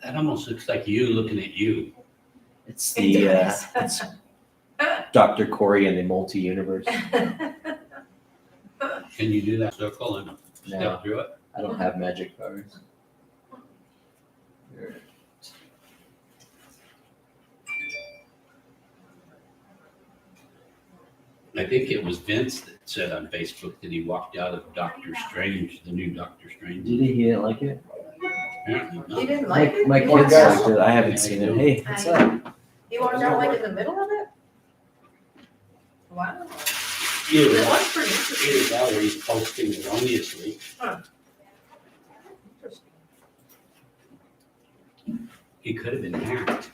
That almost looks like you looking at you. It's It the does. it's Dr. Corey and the multi-universe. Can you do that circle and step through it? I don't have magic powers. I think it was Vince that said on Facebook that he walked out of Doctor Strange, the new Doctor Strange. Did he? He didn't like it? Apparently You not. didn't like it? My You kids walked out- liked it. I haven't seen it. Hey, what's up? You walked out like in the middle of it? Wow. Either It that, was pretty interesting. either that or he's posting erroneously. He could have been hacked.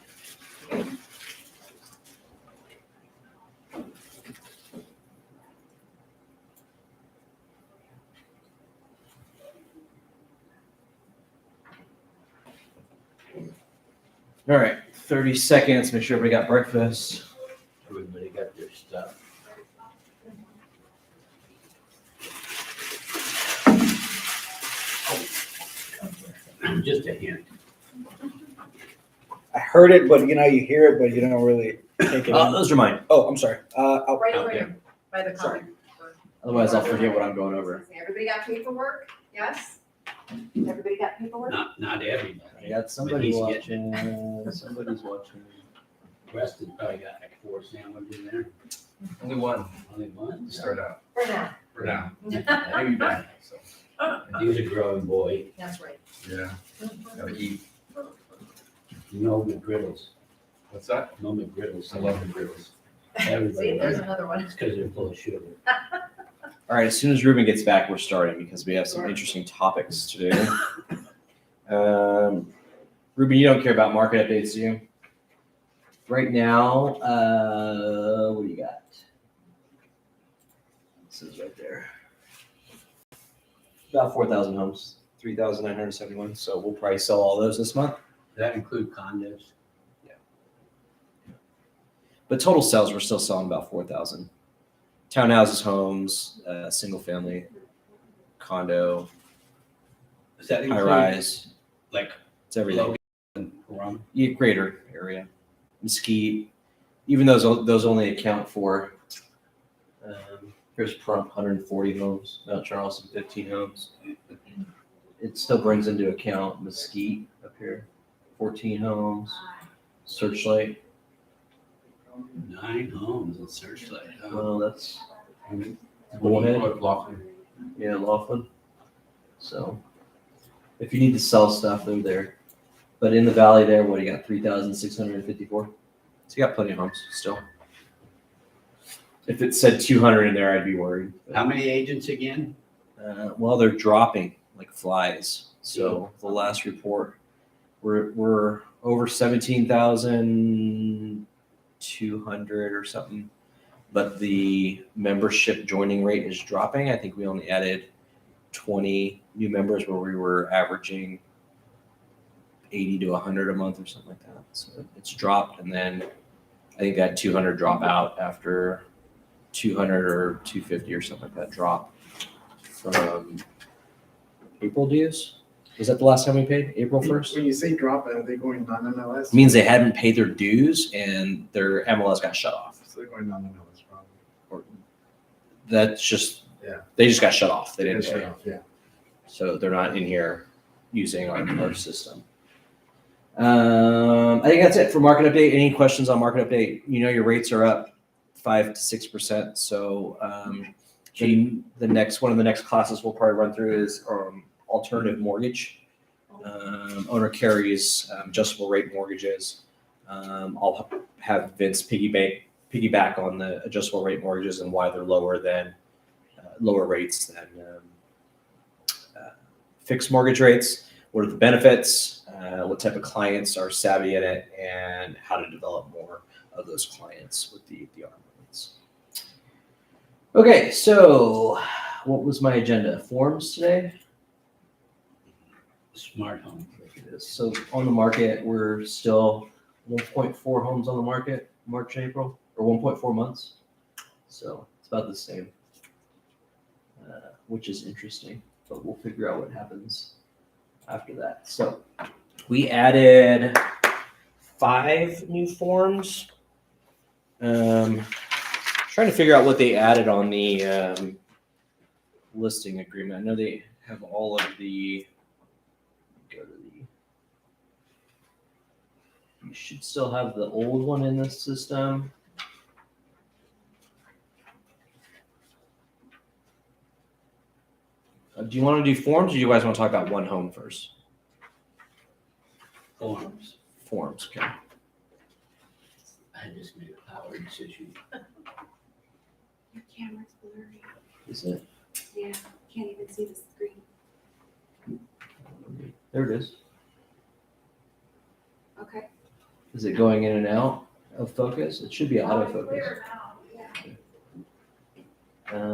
All right, 30 seconds. Make sure everybody got breakfast. Everybody got their stuff. Just a hint. I heard it, but you hear it, but you don't really take it in. Those are mine. Oh, I'm sorry. Right out over there. here, by the Sorry. counter. Otherwise, I'll forget what I'm going over. Everybody got paperwork? Yes? Everybody got paperwork? Not everybody. I got somebody But he's watching. Somebody's watching. Preston probably got like 4 sandwiches in there. Only one Only one. to start out For now. for now. That's Maybe back. So He was a growing boy. right. yeah, gotta eat. No McGriddles. What's that? No McGriddles. I love the grills. Everybody See, there's loves it. another one. It's because they're full of sugar. All right, as soon as Ruben gets back, we're starting because we have some interesting topics to do. Ruben, you don't care about market updates, do you? Right now, what do you got? This is right there. About 4,000 homes, 3,971. So we'll probably sell all those this month. Does that include condos? But total sales, we're still selling about 4,000. Townhouses, homes, single family, condo, Does that high include rise. like It's everything. Logan and Pahrump? Yeah, greater area, Mesquite. Even those only account for. Here's Pahrump, 140 homes. Mount Charleston, 15 homes. It still brings into account Mesquite up here, 14 homes. Searchlight. 9 homes in Searchlight. Huh? Well, that's Bullhead. Bullhead. Yeah, Laughlin. So, if you need to sell stuff, they're there. But in the valley there, what do you got? 3,654. So you got plenty of homes still. If it said 200 in there, I'd be worried. How many agents again? Well, they're dropping like flies. So the last report, we're over 17,200 or something. But the membership joining rate is dropping. I think we only added 20 new members where we were averaging 80 to 100 a month or something like that. So it's dropped. And then I think that 200 drop out after 200 or 250 or something like that drop from April dues. Was that the last time we paid? April 1st? When you say drop, are they going non-MLS? Means they hadn't paid their dues and their MLS got shut off. So they're going non-MLS probably. That's just, Yeah. they just got shut off. They didn't Shut pay. off, yeah. So they're not in here using our system. I think that's it for market update. Any questions on market update? Your rates are up 5 to 6%. So the next one of the next classes we'll probably run through is alternative mortgage. Owner carries adjustable rate mortgages. I'll have Vince piggyback on the adjustable rate mortgages and why they're lower rates than fixed mortgage rates. What are the benefits? What type of clients are savvy in it, and how to develop more of those clients with the ARM rates. Okay, so what was my agenda? Forms today? Smart home. So on the market, we're still 1.4 homes on the market, March and April, or 1.4 months. So it's about the same, which is interesting, but we'll figure out what happens after that. So We added 5 new forms. Trying to figure out what they added on the listing agreement. I know they have all of the. Go to the. You should still have the old one in the system. Do you want to do forms, or do you guys want to talk about one home first? Forms. Forms, okay. I just made a power decision. Your camera's blurry. Is it? Yeah, can't even see the screen. There it is. Okay. Is it going in and out of focus? It should be autofocus. Clear now, yeah.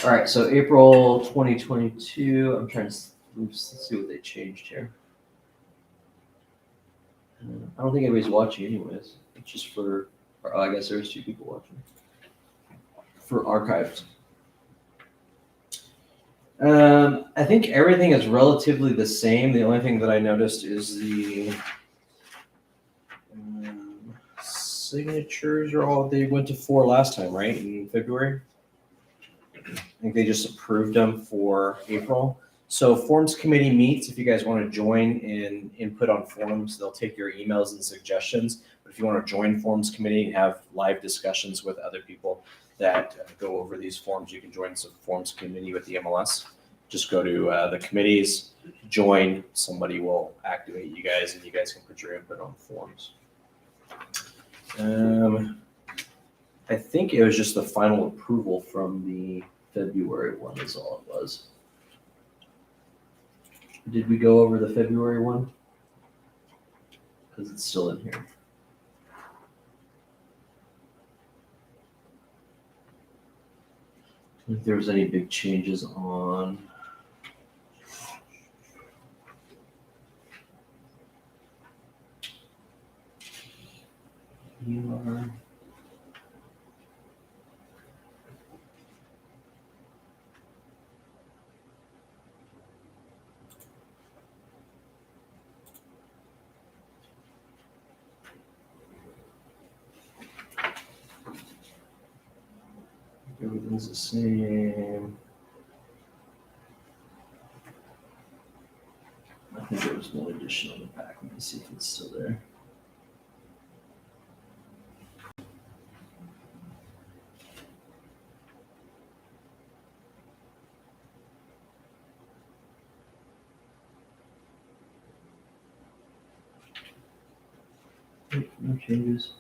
All right, so April 2022. I'm trying to see what they changed here. I don't think anybody's watching anyways. It's just for, or I guess there's 2 people watching. For archived. I think everything is relatively the same. The only thing that I noticed is the signatures are all, they went to 4 last time, right? In February? I think they just approved them for April. So Forms Committee meets, if you guys want to join and input on forms, they'll take your emails and suggestions. But if you want to join Forms Committee and have live discussions with other people that go over these forms, you can join some Forms Committee with the MLS. Just go to the committees, join, somebody will activate you guys and you guys can put your input on forms. I think it was just the final approval from the February one is all it was. Did we go over the February one? Because it's still in here. I don't think there was any big changes on. You are. Everything's the same. I think there was one addition on the back. Let me see if it's still there. No changes.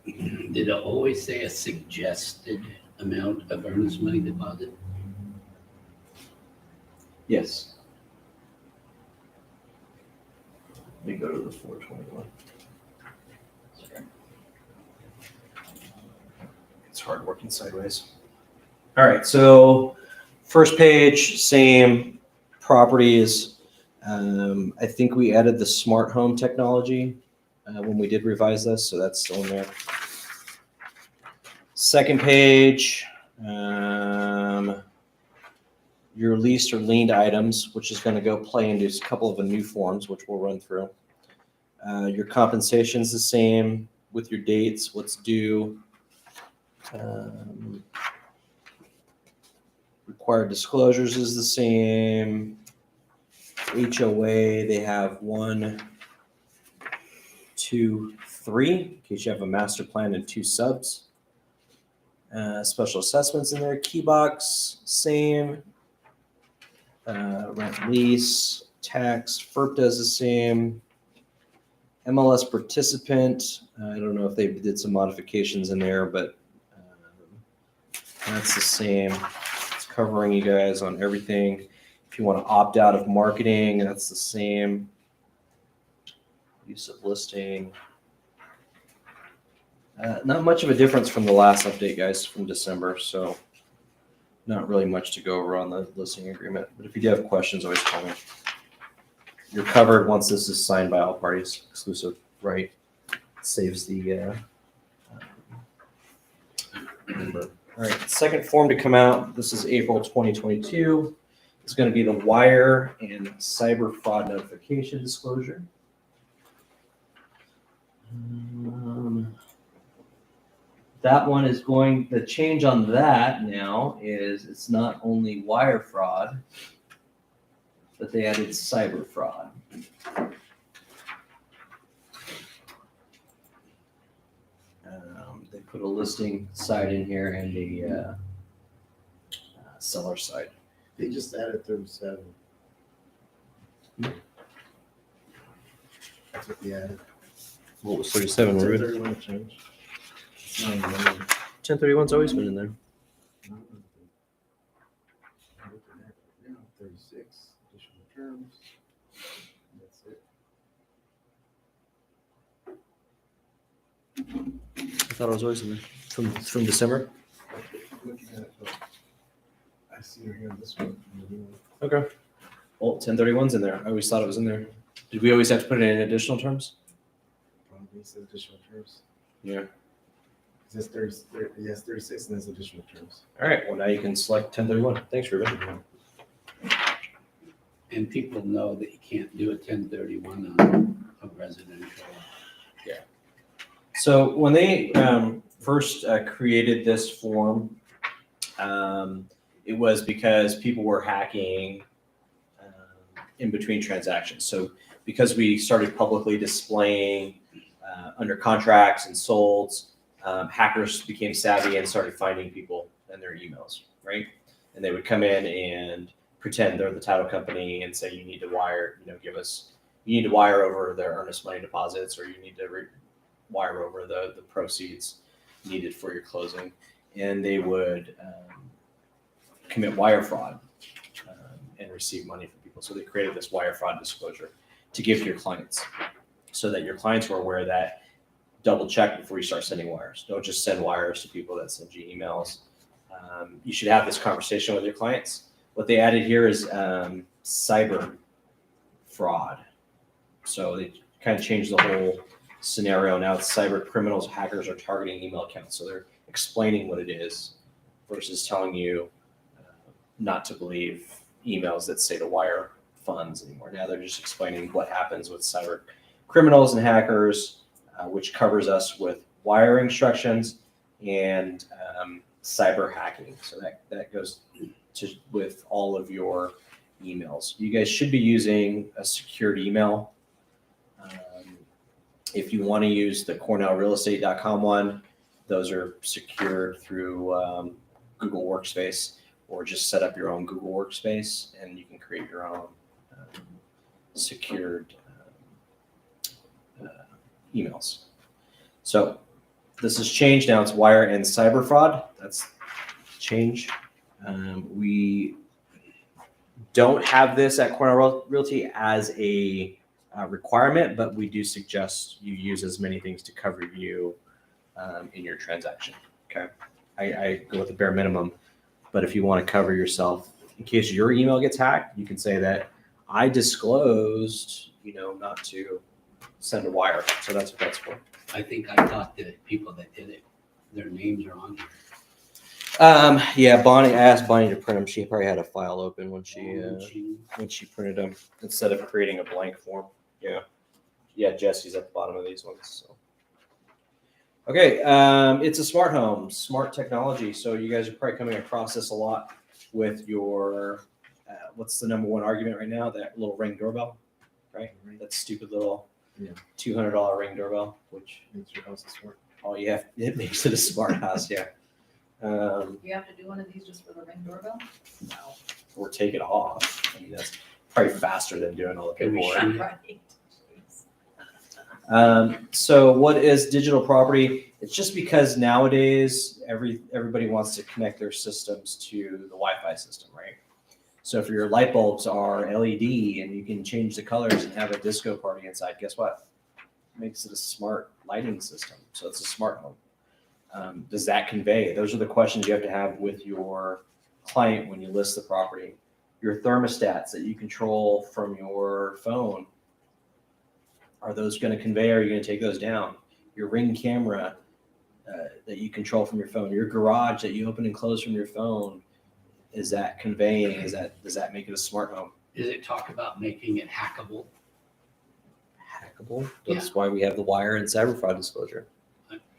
Did it always say a suggested amount of earnest money deposit? Yes. Let me go to the 421. Sorry. It's hard working sideways. All right, so first page, same properties. I think we added the smart home technology when we did revise this, so that's still in there. Second page, your leased or liened items, which is going to go play into a couple of the new forms, which we'll run through. Your compensation is the same with your dates, what's due. Required disclosures is the same. HOA, they have 1, 2, 3, in case you have a master plan and 2 subs. Special assessments in there. Key box, same. Rent lease, tax, FERP does the same. MLS participant, I don't know if they did some modifications in there, but that's the same. It's covering you guys on everything. If you want to opt out of marketing, that's the same. Use of listing. Not much of a difference from the last update, guys, from December. So not really much to go over on the listing agreement. But if you do have questions, always call me. You're covered once this is signed by all parties, exclusive, right? Saves the number. All right, second form to come out. This is April 2022. is going to be the wire and cyber fraud notification disclosure. That one is going, the change on that now is it's not only wire fraud, but they added cyber fraud. They put a listing site in here and a seller site. They just added 37. That's what they added. What was 37, Ruben? 31 change. It's not even in there. 1031's always been in there. Not in the- I'm looking at it now, 36 additional terms. That's it. I thought it was always in there. From December? Looking at it, but I see it here in this one. Okay. Well, 1031's in there. I always thought it was in there. Did we always have to put it in additional terms? Probably says additional terms. Yeah. It says 30, yes, 36 and there's additional terms. All right. Well, now you can select 1031. Thanks, Ruben. And people know that you can't do a 1031 on a residential. So when they first created this form, it was because people were hacking in between transactions. So because we started publicly displaying under contracts and solds, hackers became savvy and started finding people and their emails, right? And they would come in and pretend they're the title company and say, you need to wire, you need to wire over their earnest money deposits, or you need to wire over the proceeds needed for your closing. And they would commit wire fraud and receive money from people. So they created this wire fraud disclosure to give to your clients, so that your clients were aware that double check before you start sending wires. Don't just send wires to people that send you emails. You should have this conversation with your clients. What they added here is cyber fraud. So they kind of changed the whole scenario. Now it's cyber criminals, hackers are targeting email accounts. So they're explaining what it is versus telling you not to believe emails that say to wire funds anymore. Now they're just explaining what happens with cyber criminals and hackers, which covers us with wire instructions and cyber hacking. So that goes to with all of your emails. You guys should be using a secured email. If you want to use the CornellRealEstate.com one, those are secured through Google Workspace, or just set up your own Google Workspace and you can create your own secured emails. So this has changed. Now it's wire and cyber fraud. That's change. We don't have this at Cornell Realty as a requirement, but we do suggest you use as many things to cover you in your transaction. Okay. I go with the bare minimum, but if you want to cover yourself in case your email gets hacked, you can say that I disclosed, not to send a wire. So that's what that's for. I think I thought that people that did it, their names are on here. Yeah, Bonnie, I asked Bonnie to print them. She probably had a file open when she printed them instead of creating a blank form. Yeah, Jesse's at the bottom of these ones. So. Okay, it's a smart home, smart technology. So you guys are probably coming across this a lot with your, what's the number one argument right now? That little Ring doorbell, right? That stupid little $200 Ring doorbell, which Makes your house smart. it makes it a smart house, yeah. You have to do one of these just for the Ring doorbell? Or take it off. I mean, that's probably faster than doing all the Can we paperwork. shoot? Right. So what is digital property? It's just because nowadays everybody wants to connect their systems to the Wi-Fi system, right? So if your light bulbs are LED and you can change the colors and have a disco party inside, guess what? It makes it a smart lighting system. So it's a smart home. Does that convey? Those are the questions you have to have with your client when you list the property. Your thermostats that you control from your phone, are those going to convey, or are you going to take those down? Your Ring camera that you control from your phone, your garage that you open and close from your phone, is that conveying? Does that make it a smart home? Does it talk about making it hackable? Hackable. That's why we have the wire and cyber fraud disclosure.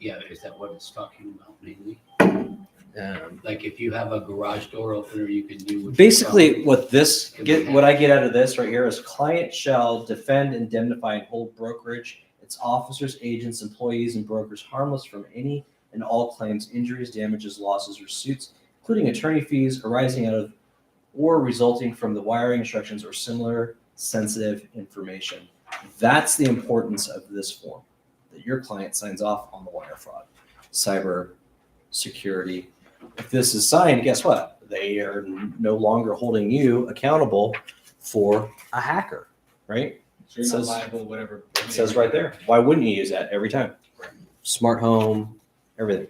Yeah, is that what it's talking about mainly? Um, Like if you have a garage door opener, you can do. Basically, what I get out of this right here is client shall defend, indemnify, and hold brokerage, its officers, agents, employees, and brokers harmless from any and all claims, injuries, damages, losses, or suits, including attorney fees arising out of or resulting from the wiring instructions or similar sensitive information. That's the importance of this form, that your client signs off on the wire fraud, cyber security. If this is signed, guess what? They are no longer holding you accountable for a hacker, right? So you're It not says- liable, whatever. It says right there. Why wouldn't you use that every time? Smart home, everything.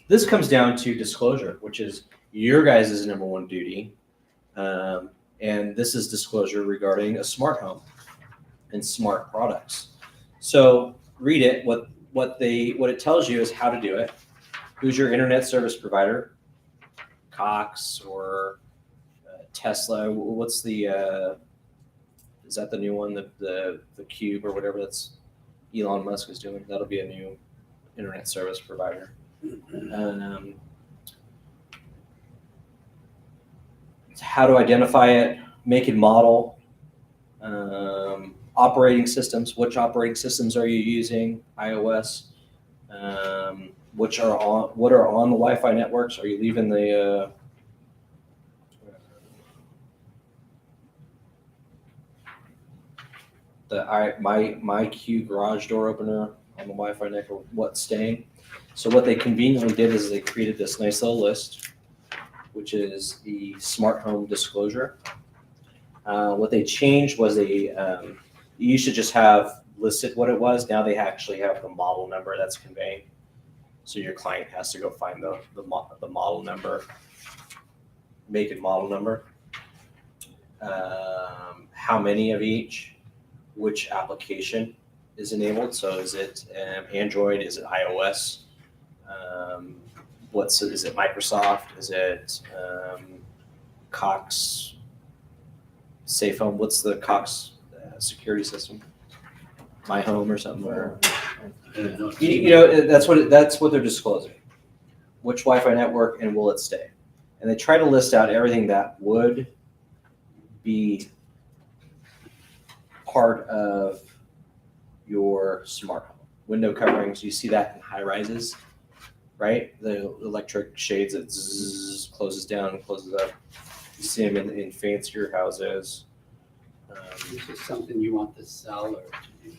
This comes down to disclosure, which is your guys' number one duty. And this is disclosure regarding a smart home and smart products. So read it. What it tells you is how to do it. Who's your internet service provider? Cox or Tesla? What's the is that the new one? The Cube or whatever that's Elon Musk is doing? That'll be a new internet service provider. How to identify it, make and model, operating systems. Which operating systems are you using? iOS. What are on the Wi-Fi networks? Are you leaving the my Q garage door opener on the Wi-Fi network? What's staying? So what they conveniently did is they created this nice little list, which is the smart home disclosure. What they changed was they you used to just have listed what it was. Now they actually have the model number that's conveying. So your client has to go find the model number, make and model number, how many of each, which application is enabled. So is it Android? Is it iOS? Is it Microsoft? Is it Cox Safe Home? What's the Cox security system? My Home or something? Or, that's what they're disclosing. Which Wi-Fi network and will it stay? And they try to list out everything that would be part of your smart home. Window coverings, you see that in high rises, right? The electric shades that closes down and closes up. You see them in fancier houses. This is something you want the seller to do.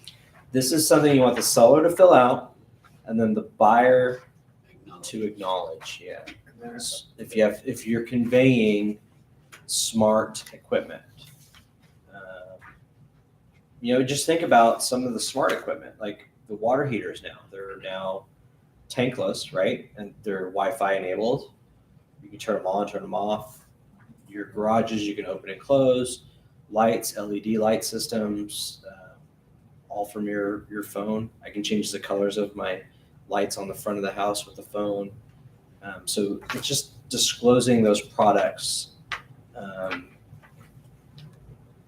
This is something you want the seller to fill out and then the buyer Acknowledge. to acknowledge. Yeah. If you're conveying smart equipment, just think about some of the smart equipment, like the water heaters now. They're now tankless, right? And they're Wi-Fi enabled. You can turn them on, turn them off. Your garages, you can open and close. Lights, LED light systems, all from your phone. I can change the colors of my lights on the front of the house with the phone. So it's just disclosing those products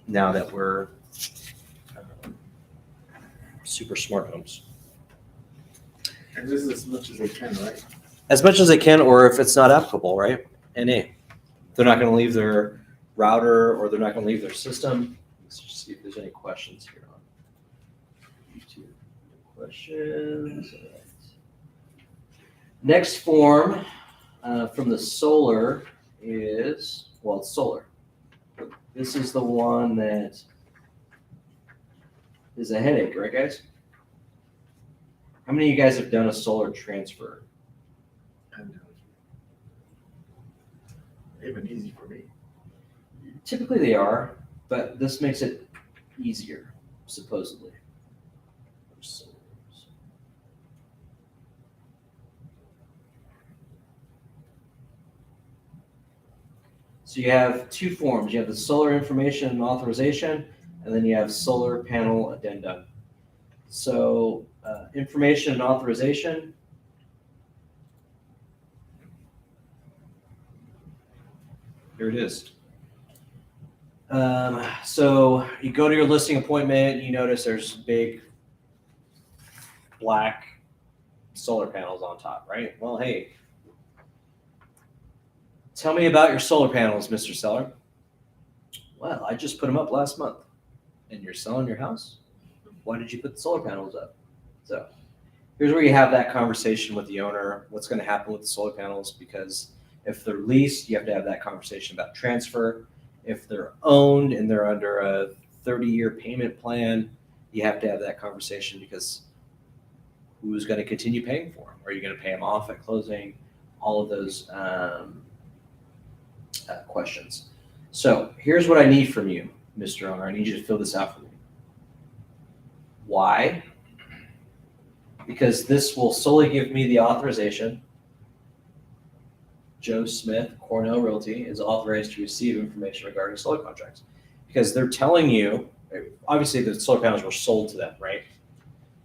now that we're super smart homes. And this is as much as they can, right? As much as they can, or if it's not applicable, right? NA. They're not going to leave their router or they're not going to leave their system. Let's just see if there's any questions here on YouTube. Questions. All right. Next form from the solar is, it's solar. This is the one that is a headache, right, guys? How many of you guys have done a solar transfer? And they've been easy for me. Typically they are, but this makes it easier, supposedly. So you have two forms. You have the solar information and authorization, and then you have solar panel addendum. So information and authorization. Here it is. So you go to your listing appointment, you notice there's big black solar panels on top, right? Well, hey, tell me about your solar panels, Mr. Seller. Well, I just put them up last month. And you're selling your house? Why did you put the solar panels up? So here's where you have that conversation with the owner. What's going to happen with the solar panels? Because if they're leased, you have to have that conversation about transfer. If they're owned and they're under a 30-year payment plan, you have to have that conversation because who's going to continue paying for them? Are you going to pay them off at closing? All of those questions. So here's what I need from you, Mr. Owner. I need you to fill this out for me. Why? Because this will solely give me the authorization. Joe Smith, Cornell Realty, is authorized to receive information regarding solar contracts. Because they're telling you, obviously the solar panels were sold to them, right?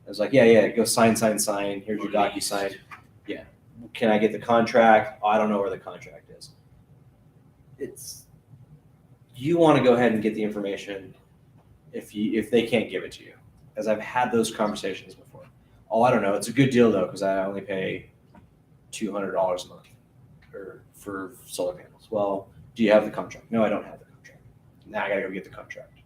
I was like, yeah, go sign. Here's your DocuSign. Yeah. Can I get the contract? Oh, I don't know where the contract is. You want to go ahead and get the information if they can't give it to you. Because I've had those conversations before. Oh, I don't know. It's a good deal though, because I only pay $200 a month for solar panels. Well, do you have the contract? No, I don't have the contract. Now I got to go get the contract.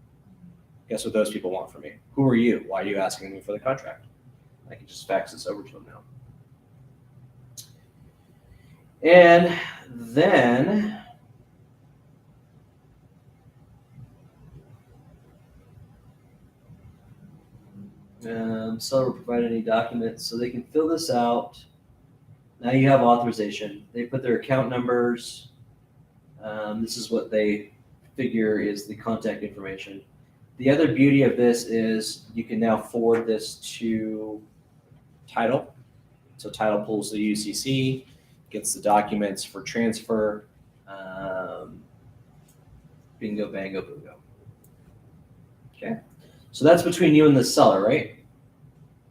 Guess what those people want from me? Who are you? Why are you asking me for the contract? I can just fax this over to them now. And then seller will provide any documents so they can fill this out. Now you have authorization. They put their account numbers. This is what they figure is the contact information. The other beauty of this is you can now forward this to title. So title pulls the UCC, gets the documents for transfer. Bingo, bango, boongo. Okay. So that's between you and the seller, right?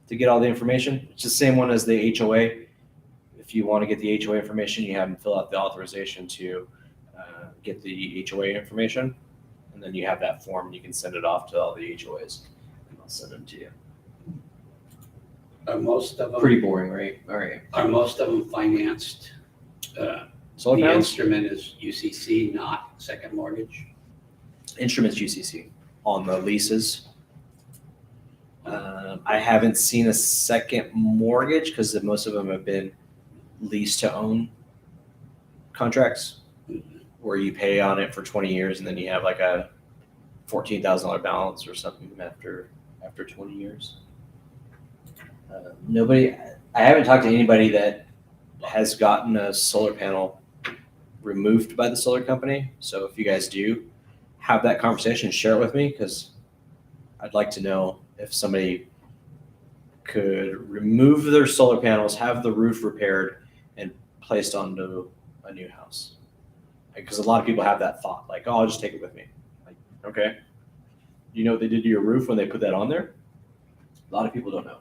To get all the information. It's the same one as the HOA. If you want to get the HOA information, you have them fill out the authorization to get the HOA information. And then you have that form and you can send it off to all the HOAs. And I'll send them to you. Are most of them? Pretty boring, right? All right. Are most of them financed? Solar The panels? instrument is UCC, not second mortgage. Instruments UCC on the leases. I haven't seen a second mortgage because most of them have been lease to own contracts where you pay on it for 20 years and then you have like a $14,000 balance or something after 20 years. I haven't talked to anybody that has gotten a solar panel removed by the solar company. So if you guys do have that conversation, share it with me because I'd like to know if somebody could remove their solar panels, have the roof repaired, and placed onto a new house. Because a lot of people have that thought, like, oh, I'll just take it with me. Like, okay. You know what they did to your roof when they put that on there? A lot of people don't know.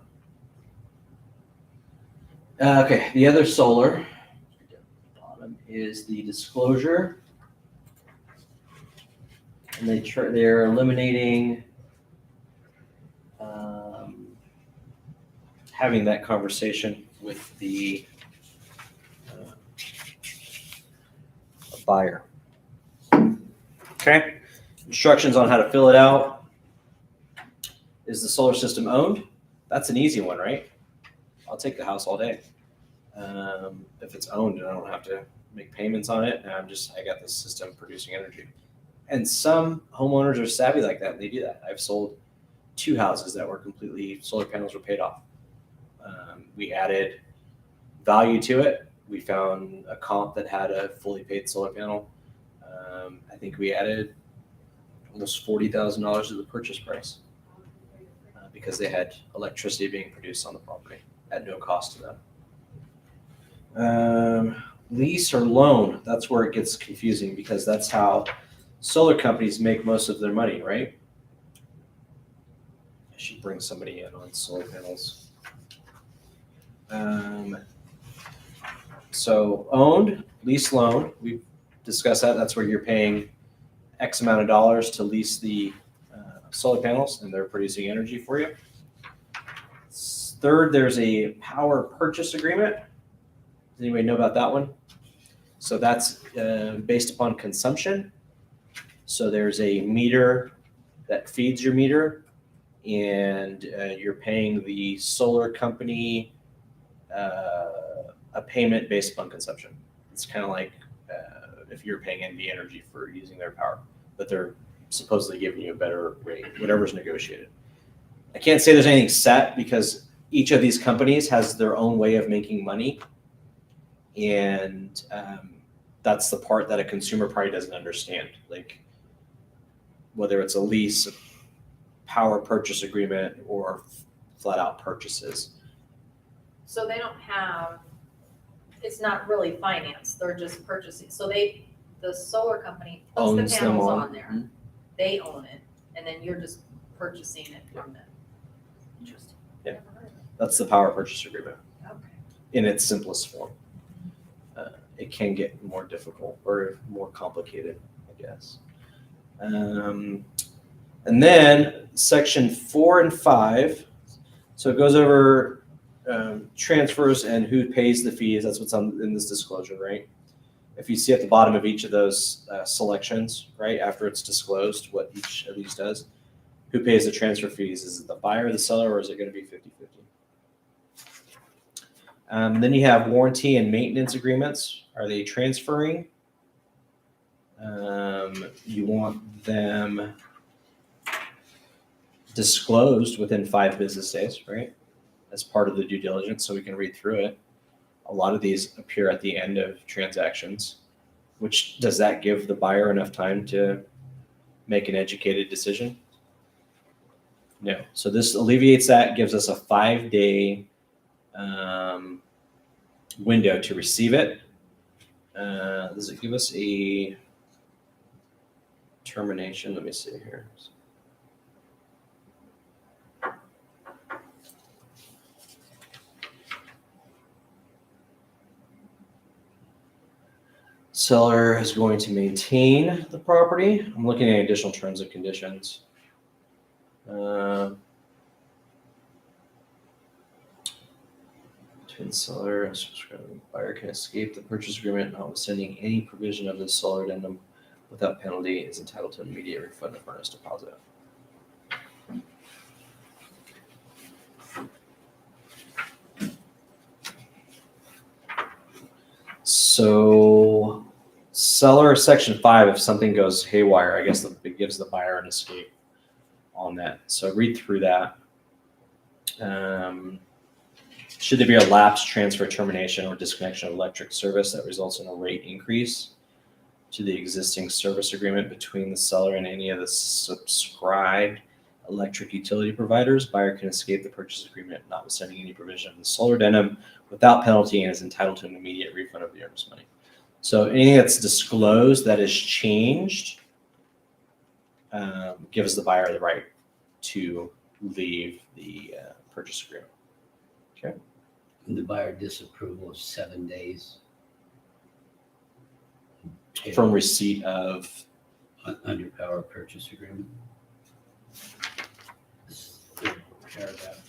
Okay, the other solar bottom is the disclosure. And they're eliminating having that conversation with the buyer. Okay. Instructions on how to fill it out. Is the solar system owned? That's an easy one, right? I'll take the house all day. If it's owned and I don't have to make payments on it, and I got the system producing energy. And some homeowners are savvy like that. And they do that. I've sold 2 houses that were completely, solar panels were paid off. We added value to it. We found a comp that had a fully paid solar panel. I think we added almost $40,000 to the purchase price because they had electricity being produced on the property at no cost to them. Lease or loan, that's where it gets confusing because that's how solar companies make most of their money, right? I should bring somebody in on solar panels. So owned, lease, loan, we've discuss that. That's where you're paying X amount of dollars to lease the solar panels, and they're producing energy for you. Third, there's a power purchase agreement. Does anybody know about that one? So that's based upon consumption. So there's a meter that feeds your meter, and you're paying the solar company a payment based upon consumption. It's kind of like if you're paying NV Energy for using their power, but they're supposedly giving you a better rate, whatever's negotiated. I can't say there's anything set because each of these companies has their own way of making money. And that's the part that a consumer probably doesn't understand. Like whether it's a lease, a power purchase agreement, or flat out purchases. So they don't have, it's not really finance, they're just purchasing. So the solar company puts Owns the them panels all. on there. They own it, and then you're just purchasing it from them. Interesting. Yeah. Never heard of it. That's the power purchase agreement Okay. in its simplest form. It can get more difficult or more complicated, I guess. And then section 4 and 5. So it goes over transfers and who pays the fees. That's what's in this disclosure, right? If you see at the bottom of each of those selections, right, after it's disclosed what each of these does, who pays the transfer fees? Is it the buyer or the seller, or is it going to be 50-50? Then you have warranty and maintenance agreements. Are they transferring? You want them disclosed within 5 business days, right? As part of the due diligence, so we can read through it. A lot of these appear at the end of transactions, which does that give the buyer enough time to make an educated decision? No. So this alleviates that, gives us a 5-day window to receive it. Does it give us a termination? Let me see here. Seller is going to maintain the property. I'm looking at additional terms and conditions. Between seller and subscribing buyer can escape the purchase agreement notwithstanding any provision of the seller addendum without penalty is entitled to an immediate refund of earnest deposit. So seller section 5, if something goes haywire, I guess it gives the buyer an escape on that. So read through that. Should there be a lapse, transfer, termination, or disconnection of electric service that results in a rate increase to the existing service agreement between the seller and any of the subscribed electric utility providers, buyer can escape the purchase agreement notwithstanding any provision of the solar addendum without penalty and is entitled to an immediate refund of the earnest money. So anything that's disclosed that is changed gives the buyer the right to leave the purchase agreement. And the buyer disapproval is 7 days. From receipt of, Under power purchase agreement. This third paragraph.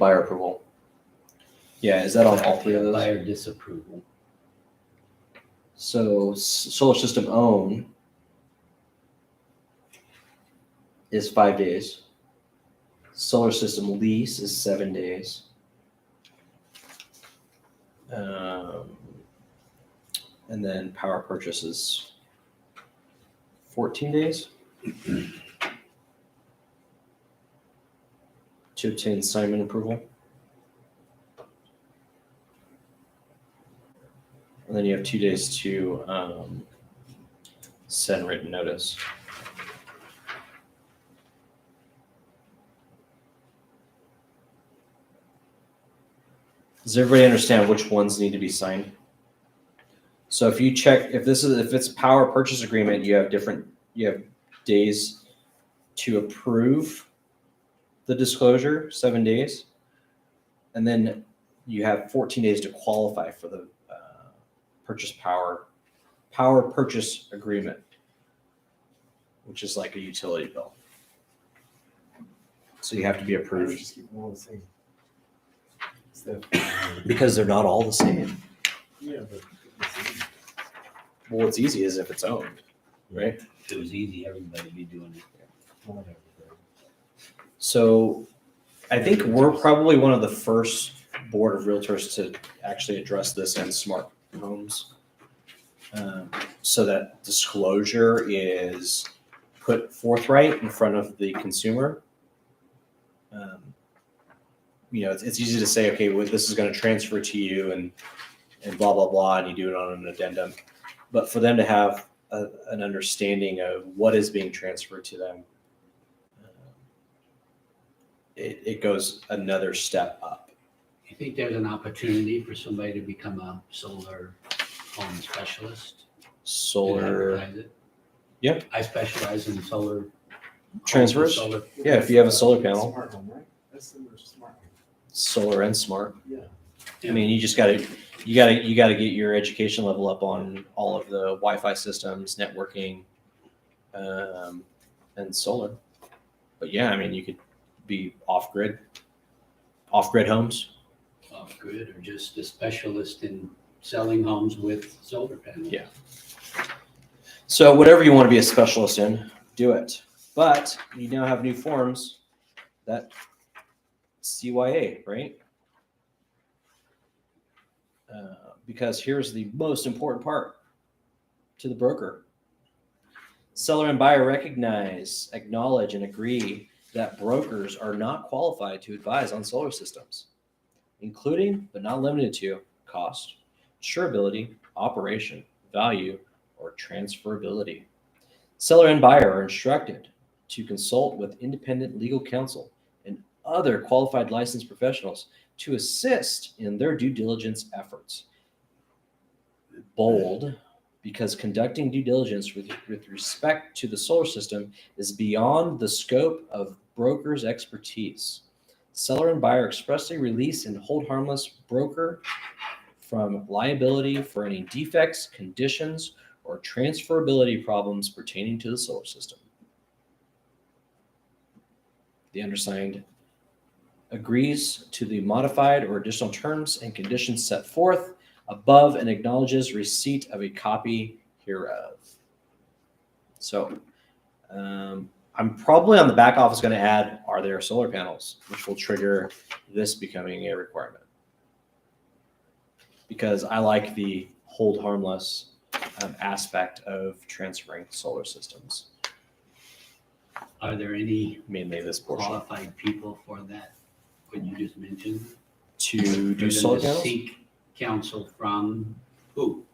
buyer approval. Yeah, is that on all 3 of those? Buyer disapproval. So solar system own is 5 days. Solar system lease is 7 days. And then power purchase is 14 days to obtain assignment approval. And then you have 2 days to send written notice. Does everybody understand which ones need to be signed? So if you check, if it's power purchase agreement, you have days to approve the disclosure, 7 days. And then you have 14 days to qualify for the power purchase agreement, which is like a utility bill. So you have to be I would approved just keep them all the same. Instead of, because they're not all the same. yeah, but it's easy. Well, what's easy is if it's owned, right? If it was easy, everybody would be doing it. Whatever. So I think we're probably one of the first board of realtors to actually address this in smart homes. So that disclosure is put forthright in front of the consumer. It's easy to say, okay, well, this is going to transfer to you and blah, blah, blah, and you do it on an addendum. But for them to have an understanding of what is being transferred to them, it goes another step up. You think there's an opportunity for somebody to become a solar home specialist? And Solar advertise it? Yep. I specialize in solar. transfers, Solar. Yeah, if you have a solar panel. Smart home, right? That's similar to smart home. solar and smart. Yeah. I mean, you gotta get your education level up on all of the Wi-Fi systems, networking, and solar. But yeah, I mean, you could be off-grid homes. Off grid or just a specialist in selling homes with solar panels. Yeah. So whatever you want to be a specialist in, do it. But you now have new forms that CYA, right? Because here's the most important part to the broker. Seller and buyer recognize, acknowledge, and agree that brokers are not qualified to advise on solar systems, including but not limited to cost, insurability, operation, value, or transferability. Seller and buyer are instructed to consult with independent legal counsel and other qualified licensed professionals to assist in their due diligence efforts. Bold, because conducting due diligence with respect to the solar system is beyond the scope of broker's expertise. Seller and buyer expressly release and hold harmless broker from liability for any defects, conditions, or transferability problems pertaining to the solar system. The undersigned agrees to the modified or additional terms and conditions set forth above and acknowledges receipt of a copy hereof. So I'm probably on the back office going to add, are there solar panels, which will trigger this becoming a requirement. Because I like the hold harmless aspect of transferring solar systems, Are there any mainly this portion. qualified people for that, what you just mentioned? To For do them solar to panels? seek counsel from who?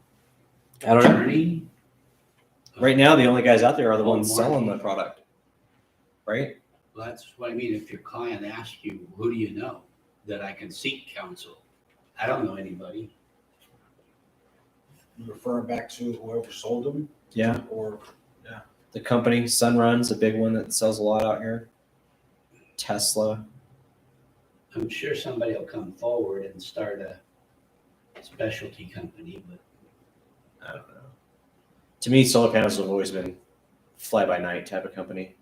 I don't know. Attorney? Right now, the only guys out there are the Oh, ones selling the marketing. product, right? Well, that's what I mean. If your client asks you, who do you know that I can seek counsel? I don't know anybody. You refer back to whoever sold them Yeah. or The company, Sunrun's a big one that sells a lot out here. Tesla. I'm sure somebody will come forward and start a specialty company, but I don't know. To me, solar panels have always been fly by night type of company.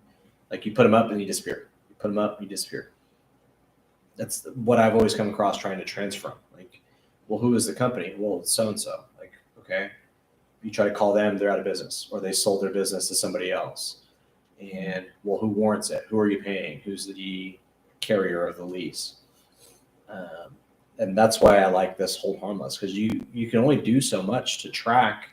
Like you put them up and you disappear. You put them up, you disappear. That's what I've always come across trying to transfer. Like, well, who is the company? Well, it's so-and-so. Like, okay. You try to call them, they're out of business, or they sold their business to somebody else. And well, who warrants it? Who are you paying? Who's the carrier of the lease? And that's why I like this hold harmless, because you can only do so much to track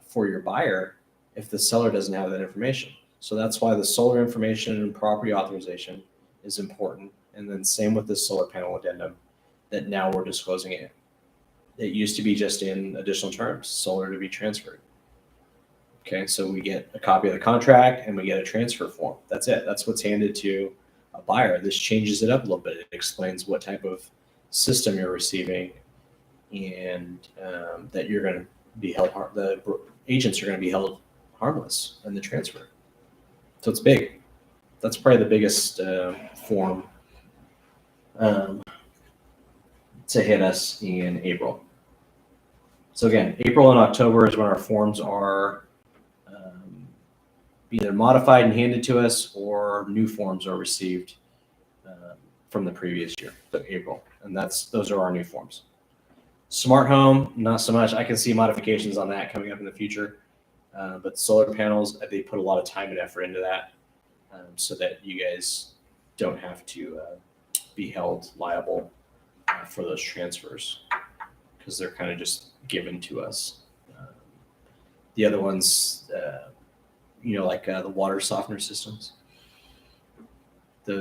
for your buyer if the seller doesn't have that information. So that's why the solar information and property authorization is important. And then same with this solar panel addendum that now we're disclosing it. It used to be just in additional terms, solar to be transferred. Okay, so we get a copy of the contract and we get a transfer form. That's it. That's what's handed to a buyer. This changes it up a little bit. It explains what type of system you're receiving and that you're going to be held, the agents are going to be held harmless in the transfer. So it's big. That's probably the biggest form. to hit us in April. So again, April and October is when our forms are either modified and handed to us, or new forms are received from the previous year, so April, and those are our new forms. Smart home, not so much. I can see modifications on that coming up in the future, but solar panels, they put a lot of time and effort into that, so that you guys don't have to be held liable for those transfers, because they're kind of just given to us. The other ones, like the water softener systems,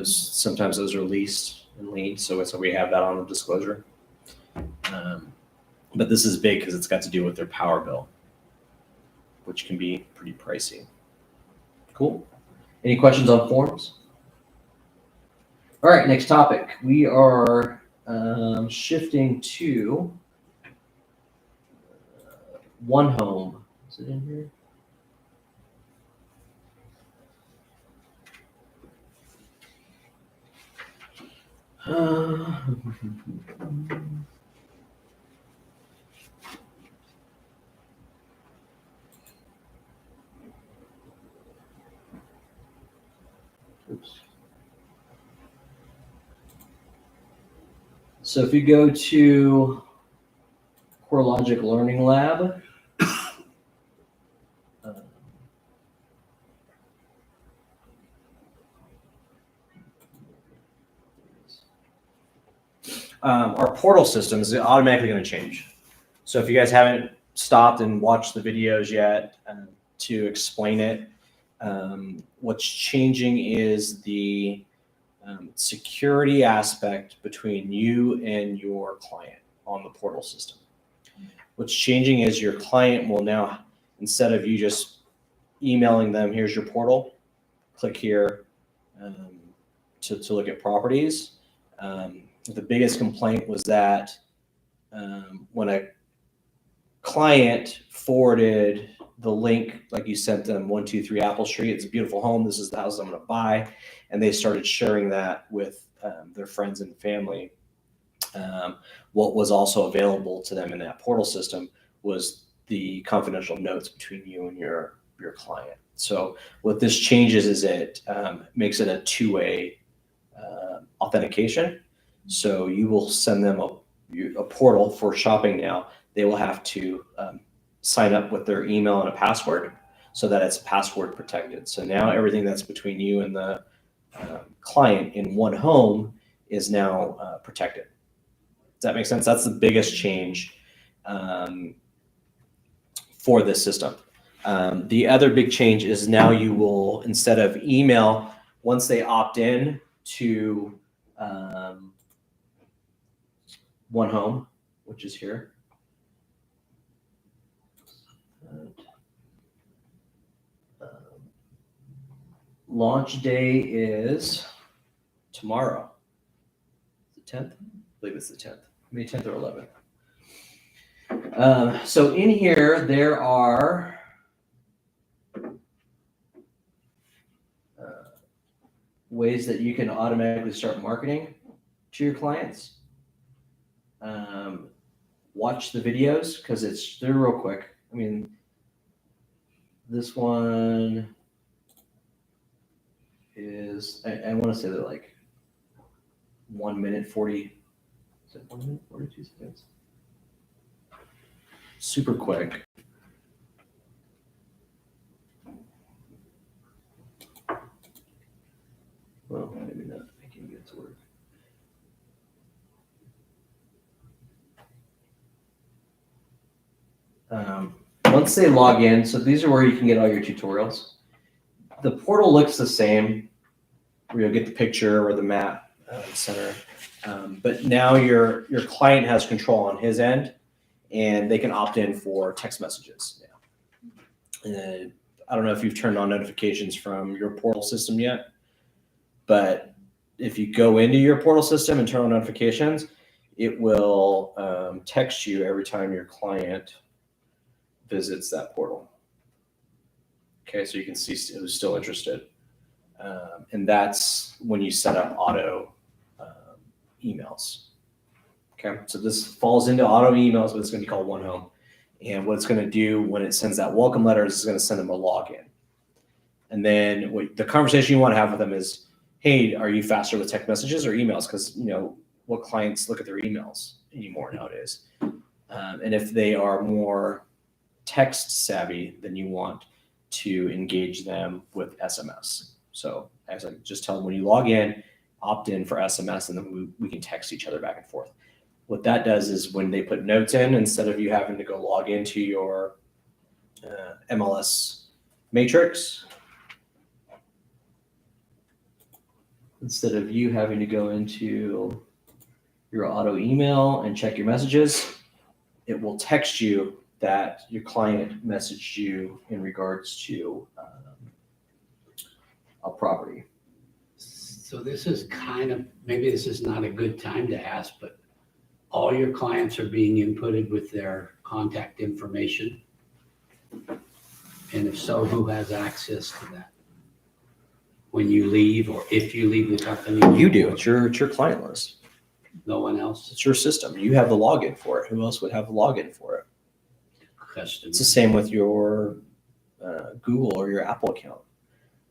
sometimes those are leased and liened, so we have that on the disclosure. But this is big because it's got to do with their power bill, which can be pretty pricey. Cool. Any questions on forms? All right, next topic. We are shifting to One Home. Is it in here? Oops. So if you go to CoreLogic Learning Lab, our portal system is automatically going to change. So if you guys haven't stopped and watched the videos yet to explain it, what's changing is the security aspect between you and your client on the portal system. What's changing is your client will now, instead of you just emailing them, here's your portal, click here to look at properties. The biggest complaint was that when a client forwarded the link, like you sent them 123 Apple Street, it's a beautiful home, this is the house I'm going to buy, and they started sharing that with their friends and family. What was also available to them in that portal system was the confidential notes between you and your client. So what this changes is it makes it a two-way authentication. So you will send them a portal for shopping now. They will have to sign up with their email and a password so that it's password protected. So now everything that's between you and the client in One Home is now protected. Does that make sense? That's the biggest change for this system. The other big change is now you will, instead of email, once they opt in to One Home, which is here. Launch day is tomorrow. The 10th? I believe it's the 10th. May 10th or 11th. So in here, there are ways that you can automatically start marketing to your clients. Watch the videos because they're real quick. I mean, this one is, I want to say they're like 1 minute 40. Is it 1 minute 42 seconds? Super quick. Well, maybe not. I can get it to work. Once they log in, so these are where you can get all your tutorials. The portal looks the same, where you'll get the picture or the map center. But now your client has control on his end, and they can opt in for text messages now. And I don't know if you've turned on notifications from your portal system yet, but if you go into your portal system and turn on notifications, it will text you every time your client visits that portal. Okay, so you can see who's still interested. And that's when you set up auto emails. Okay, so this falls into auto emails, but it's going to be called One Home. And what it's going to do when it sends that welcome letter is it's going to send them a login. And then the conversation you want to have with them is, hey, are you faster with text messages or emails? Because, you know, what clients look at their emails anymore nowadays. And if they are more text savvy, then you want to engage them with SMS. So as I just tell them, when you log in, opt in for SMS, and then we can text each other back and forth. What that does is when they put notes in, instead of you having to go log into your MLS matrix, instead of you having to go into your auto email and check your messages, it will text you that your client messaged you in regards to a property. So this is kind of, maybe this is not a good time to ask, but all your clients are being inputted with their contact information? And if so, who has access to that? When you leave, or if you leave the company? You do. It's your client list. No one else? It's your system. You have the login for it. Who else would have the login for it? Customers. It's the same with your Google or your Apple account.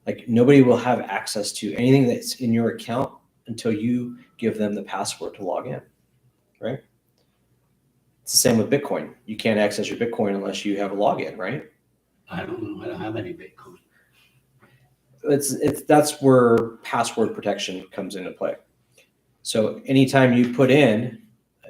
Like, nobody will have access to anything that's in your account until you give them the password to log in, right? It's the same with Bitcoin. You can't access your Bitcoin unless you have a login, right? I don't know. I don't have any Bitcoin. That's where password protection comes into play. So anytime you put in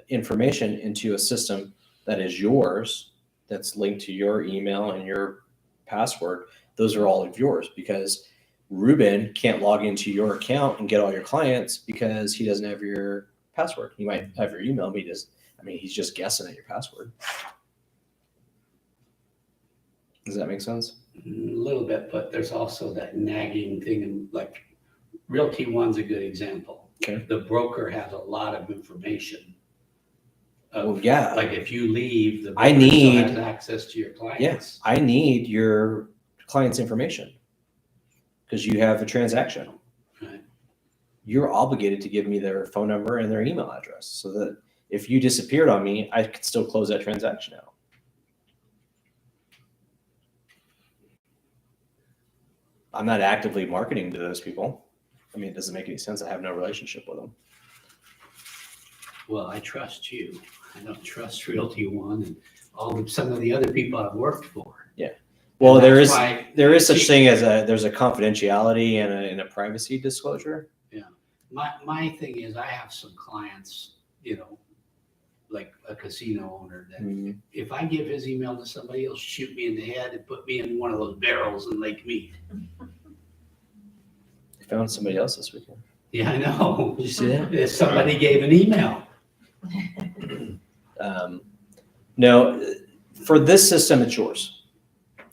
information into a system that is yours, that's linked to your email and your password, those are all of yours, because Ruben can't log into your account and get all your clients because he doesn't have your password. He might have your email, but he's just guessing at your password. Does that make sense? A little bit, but there's also that nagging thing, and like Realty One's a good example. Okay. The broker has a lot of information. Well, yeah. Like if you leave, the I broker still need- has access to your clients. Yes, I need your client's information because you have a transaction. Right. You're obligated to give me their phone number and their email address so that if you disappeared on me, I could still close that transaction out. I'm not actively marketing to those people. I mean, it doesn't make any sense. I have no relationship with them. Well, I trust you. I don't trust Realty One and some of the other people I've worked for. Well, And there that's is why- there is such thing as there's a confidentiality and a privacy disclosure. My thing is, I have some clients, like a casino owner, that if I give his email to somebody, he'll shoot me in the head and put me in one of those barrels in Lake Mead. I found somebody else this weekend. Yeah, I know. Did you see that? If somebody gave an email. No, for this system, it's yours.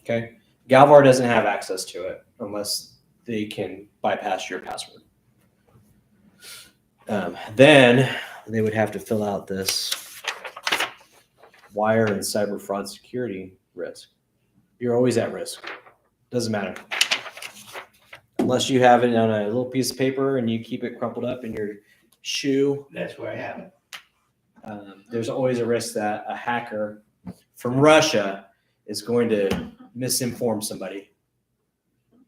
Okay. Galvar doesn't have access to it unless they can bypass your password. Then they would have to fill out this wire and cyber fraud security risk. You're always at risk. Doesn't matter. Unless you have it on a little piece of paper and you keep it crumpled up in your shoe. That's where I have it. There's always a risk that a hacker from Russia is going to misinform somebody.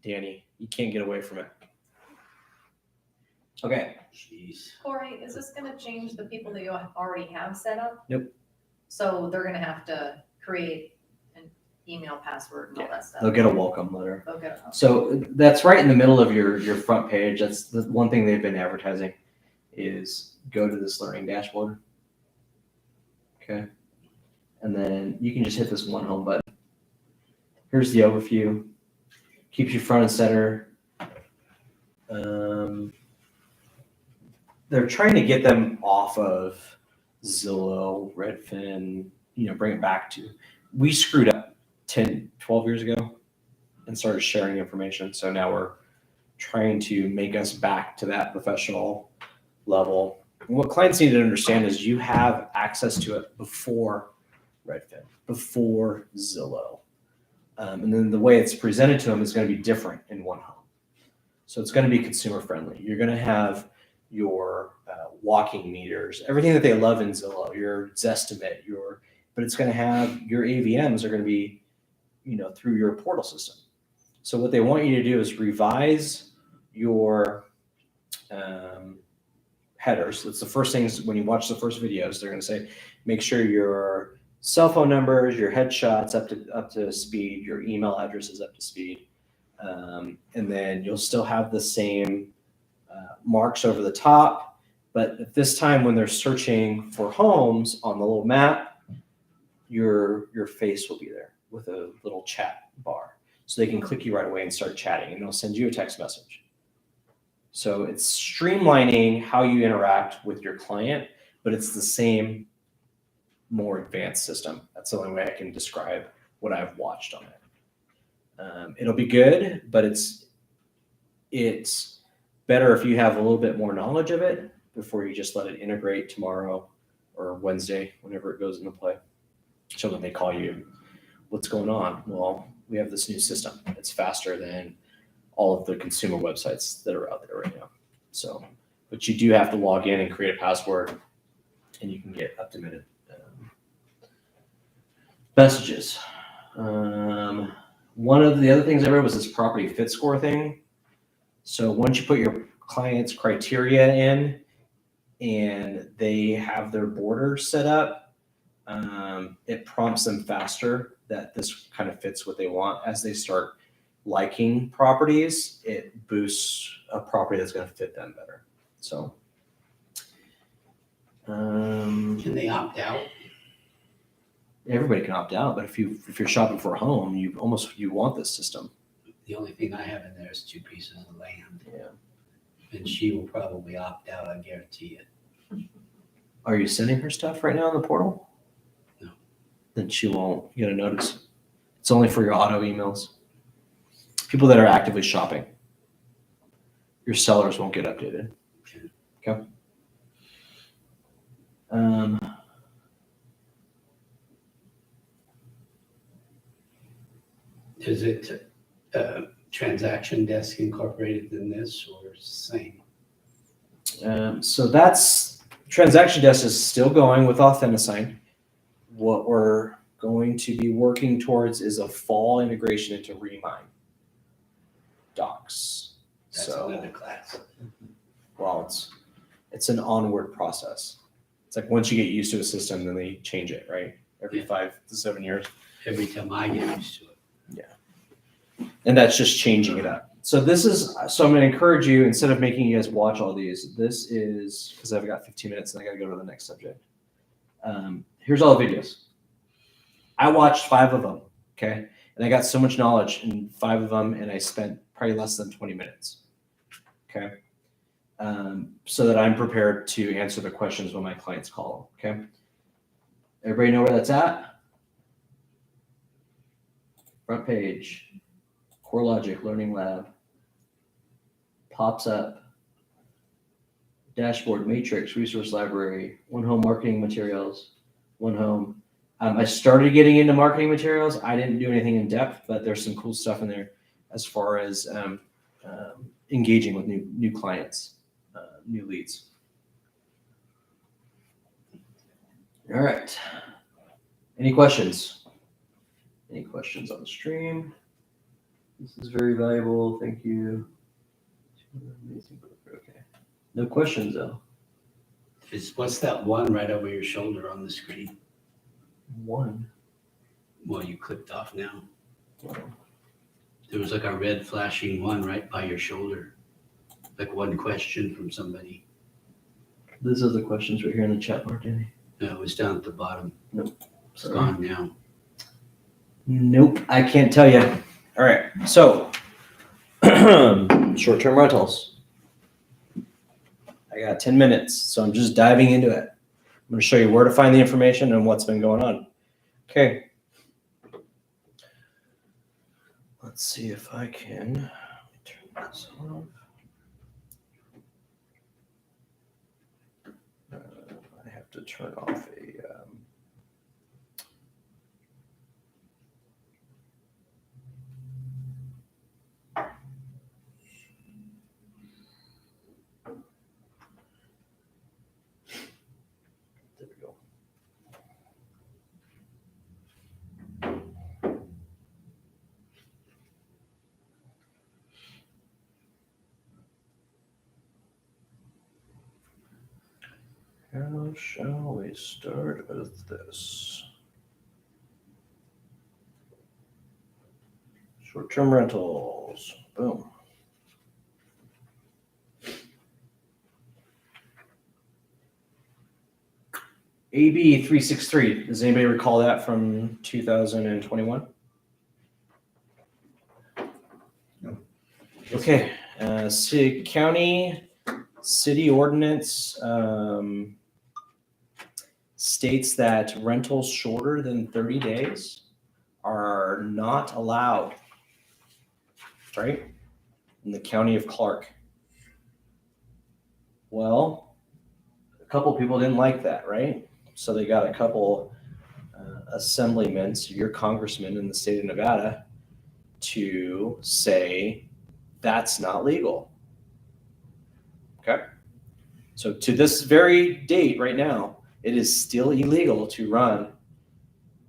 Danny, you can't get away from it. Okay. Jeez. Corey, is this gonna change the people that you already have set up? Nope. So they're gonna have to create an email password and all that stuff? They'll get a welcome letter. They'll get a- So that's right in the middle of your front page. That's the one thing they've been advertising is go to this learning dashboard. Okay. And then you can just hit this one home button. Here's the overview. Keeps you front and center. They're trying to get them off of Zillow, Redfin, bring it back to, we screwed up 10, 12 years ago and started sharing information. So now we're trying to make us back to that professional level. And what clients need to understand is you have access to it before Redfin, before Zillow. And then the way it's presented to them is going to be different in One Home. So it's going to be consumer friendly. You're going to have your walking meters, everything that they love in Zillow, your Zestimate, but it's going to have your AVMs are going to be, through your portal system. So what they want you to do is revise your headers. That's the first things when you watch the first videos. They're going to say, make sure your cell phone numbers, your headshots up to speed, your email address is up to speed, and then you'll still have the same marks over the top. But at this time, when they're searching for homes on the little map, your face will be there with a little chat bar, so they can click you right away and start chatting, and they'll send you a text message. So it's streamlining how you interact with your client, but it's the same, more advanced system. That's the only way I can describe what I've watched on it. It'll be good, but it's better if you have a little bit more knowledge of it before you just let it integrate tomorrow or Wednesday, whenever it goes into play. So when they call you, what's going on? Well, we have this new system. It's faster than all of the consumer websites that are out there right now. So, but you do have to log in and create a password, and you can get up to minute messages. One of the other things I read was this property fit score thing. So once you put your client's criteria in and they have their border set up, it prompts them faster that this kind of fits what they want. As they start liking properties, it boosts a property that's going to fit them better. So, Can they opt out? everybody can opt out, but if you're shopping for a home, you want this system. The only thing I have in there is 2 pieces of land, Yeah. and she will probably opt out, I guarantee it. Are you sending her stuff right now in the portal? No. Then she won't get a notice. It's only for your auto emails. People that are actively shopping. Your sellers won't get updated. Okay. Is it Transaction Desk incorporated in this or same? So that's Transaction Desk is still going with Authentisign. What we're going to be working towards is a fall integration into Remind Docs. That's So, another class. well, it's an onward process. It's like once you get used to a system, then they change it, right? Every Yeah. 5 to 7 years. Every time I get used to it. And that's just changing it up. So I'm going to encourage you, instead of making you guys watch all these, this is, because I've got 15 minutes and I got to go to the next subject. Here's all the videos. I watched 5 of them, okay? And I got so much knowledge in 5 of them, and I spent probably less than 20 minutes, okay? So that I'm prepared to answer the questions when my clients call, okay? Everybody know where that's at? Front page. CoreLogic Learning Lab pops up. Dashboard, Matrix, Resource Library, One Home Marketing Materials, One Home. I started getting into marketing materials. I didn't do anything in depth, but there's some cool stuff in there as far as engaging with new clients, new leads. All right. Any questions? Any questions on the stream? This is very valuable. Thank you. Okay. No questions though. What's that one right over your shoulder on the screen? 1. Well, you clicked off now. There was like a red flashing one right by your shoulder. Like one question from somebody. These are the questions right here in the chat bar, Danny. No, it was down at the bottom. Nope. It's gone now. Nope, I can't tell you. All right, so short-term rentals. I got 10 minutes, so I'm just diving into it. I'm going to show you where to find the information and what's been going on. Okay. Let's see if I can turn this off. I have to turn off a. How shall we start with this? Short-term rentals. Boom. AB 363. Does anybody recall that from 2021? No. Okay. County city ordinance states that rentals shorter than 30 days are not allowed, right? In the county of Clark. Well, a couple people didn't like that, right? So they got a couple assemblymen, so your congressman in the state of Nevada, to say that's not legal. Okay? So to this very date right now, it is still illegal to run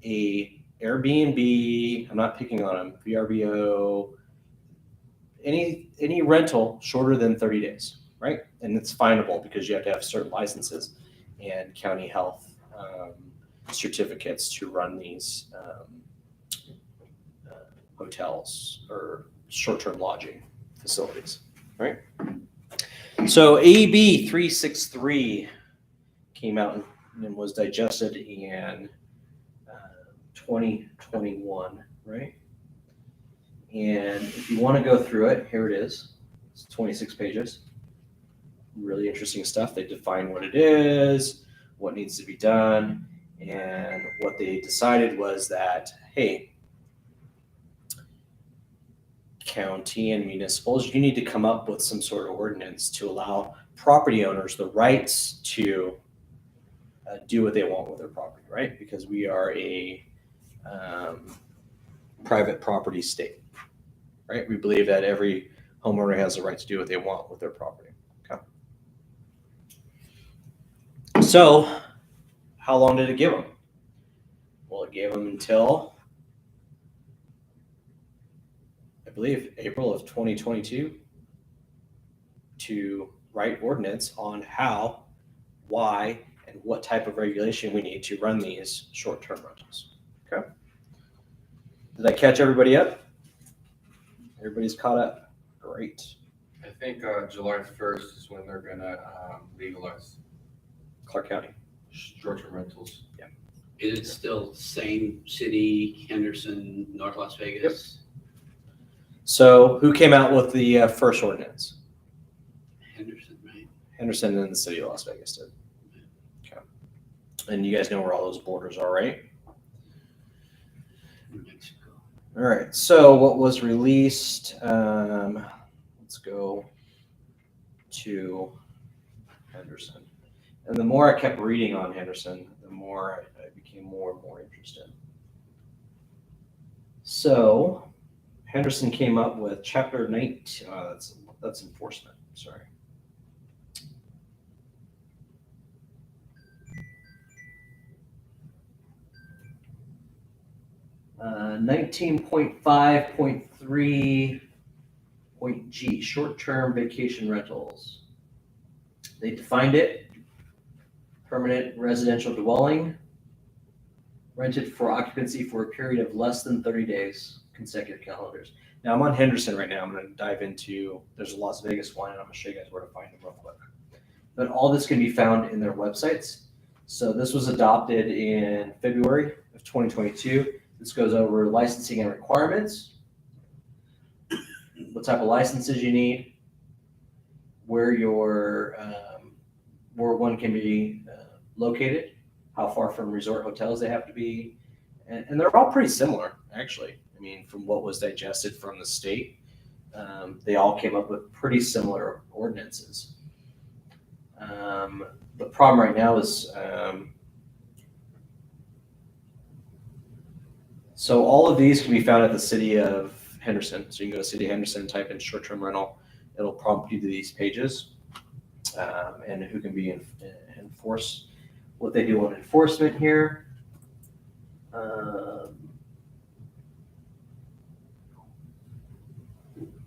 a Airbnb, I'm not picking on them, VRBO, any rental shorter than 30 days, right? And it's finable because you have to have certain licenses and county health certificates to run these hotels or short-term lodging facilities, right? So AB 363 came out and was digested in 2021, right? And if you want to go through it, here it is. It's 26 pages. Really interesting stuff. They define what it is, what needs to be done, and what they decided was that, hey, county and municipals, you need to come up with some sort of ordinance to allow property owners the rights to do what they want with their property, right? Because we are a private property state, right? We believe that every homeowner has the right to do what they want with their property. Okay. So, how long did it give them? Well, it gave them until, I believe, April of 2022 to write ordinance on how, why, and what type of regulation we need to run these short-term rentals. Okay. Did I catch everybody up? Everybody's caught up. Great. I think July 1st is when they're gonna legalize Clark County. short-term rentals. Is it still same city, Henderson, North Las Vegas? So who came out with the first ordinance? Henderson, right? Henderson and the city of Las Vegas did. Okay. And you guys know where all those borders are, right? New Mexico. All right. So what was released? Let's go to Henderson. And the more I kept reading on Henderson, the more I became more and more interested. So Henderson came up with Chapter 19. That's enforcement. Sorry. Uh, 19.5.3.G, short-term vacation rentals. They defined it: permanent residential dwelling, rented for occupancy for a period of less than 30 days, consecutive calendars. Now I'm on Henderson right now. I'm going to dive into, there's a Las Vegas one, and I'm going to show you guys where to find them real quick. But all this can be found in their websites. So this was adopted in February of 2022. This goes over licensing and requirements, what type of licenses you need, where your where one can be located, how far from resort hotels they have to be, and they're all pretty similar, actually. I mean, from what was digested from the state, they all came up with pretty similar ordinances. The problem right now is, so all of these can be found at the city of Henderson. So you can go to City of Henderson, type in short-term rental. It'll prompt you to these pages, and who can be enforced, what they do on enforcement here.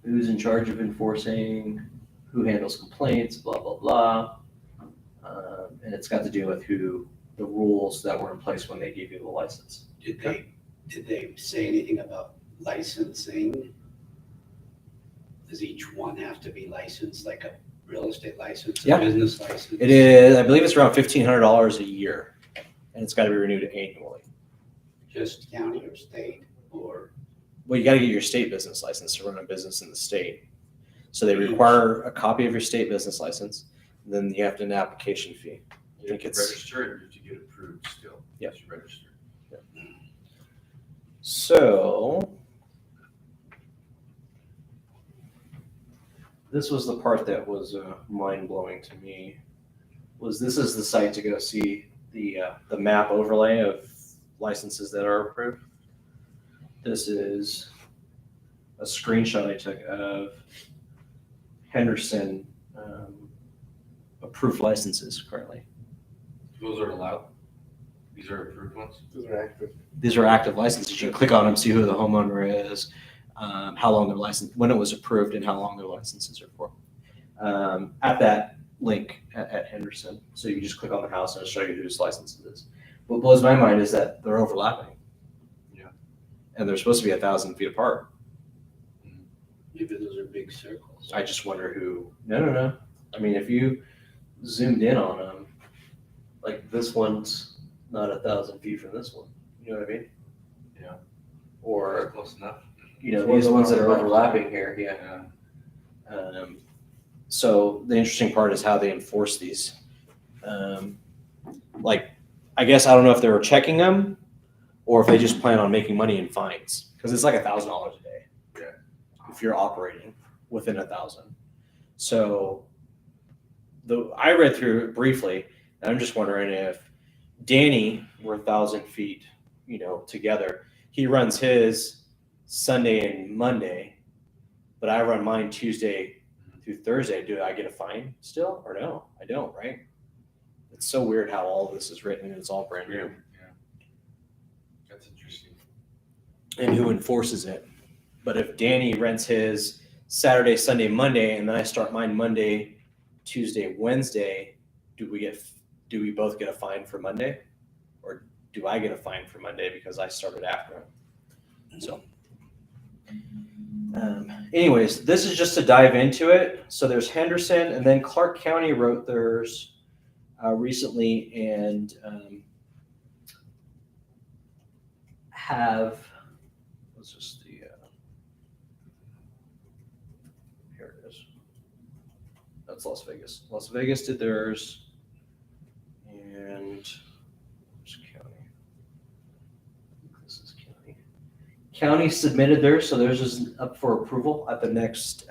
Who's in charge of enforcing, who handles complaints, blah, blah, blah. And it's got to do with the rules that were in place when they gave you the license. Did they say anything about licensing? Does each one have to be licensed, like a real estate license, Yeah. a business license? It is, I believe it's around $1,500 a year, and it's got to be renewed annually. Just county or state, or? Well, you got to get your state business license to run a business in the state. So they require a copy of your state business license, then you have to an application fee. You have think to it's- register it, or did you get approved still? Yep. Yes, you registered. So this was the part that was mind blowing to me. This is the site to go see the map overlay of licenses that are approved. This is a screenshot I took of Henderson approved licenses currently. Those are allowed? These are approved ones? Those are active. These are active licenses. You can click on them, see who the homeowner is, how long their license, when it was approved, and how long their licenses are for. At that link at Henderson, so you just click on the house and it'll show you whose license it is. What blows my mind is that they're overlapping. Yeah. And they're supposed to be 1,000 feet apart. Maybe those are big circles. I just wonder who. No. I mean, if you zoomed in on them, like this one's not 1,000 feet from this one. You know what I mean? Yeah. Or Close enough. these ones that are overlapping here. Yeah. Yeah. So the interesting part is how they enforce these. I guess I don't know if they were checking them or if they just plan on making money in fines, because it's like $1,000 a day. Yeah. If you're operating within 1,000. So I read through it briefly, and I'm just wondering if Danny, we're 1,000 feet, together. He runs his Sunday and Monday, but I run mine Tuesday through Thursday. Do I get a fine still or no? I don't, right? It's so weird how all of this is written and it's all brand new. Yeah. That's interesting. And who enforces it. But if Danny rents his Saturday, Sunday, Monday, and then I start mine Monday, Tuesday, Wednesday, do we both get a fine for Monday? Or do I get a fine for Monday because I started after him? So anyways, this is just to dive into it. So there's Henderson, and then Clark County wrote theirs recently, and what's just the here it is. That's Las Vegas. Las Vegas did theirs, and where's county? This is county. County submitted theirs, so theirs is up for approval at the next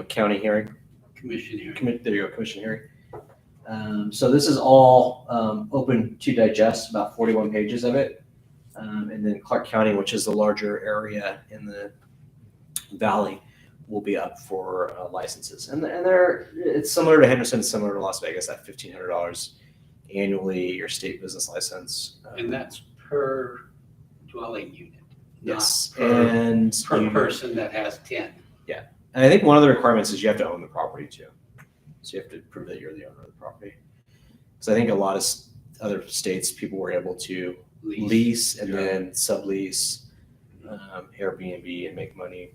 county hearing. Commission hearing. There you go, commission hearing. So this is all open to digest, about 41 pages of it. And then Clark County, which is the larger area in the valley, will be up for licenses. And it's similar to Henderson, similar to Las Vegas, at $1,500 annually, your state business license. And that's per dwelling unit. Yes. Not per, And per person that has 10. And I think one of the requirements is you have to own the property too. So you have to prove that you're the owner of the property. Because I think a lot of other states, people were able to lease and then sublease, Airbnb and make money.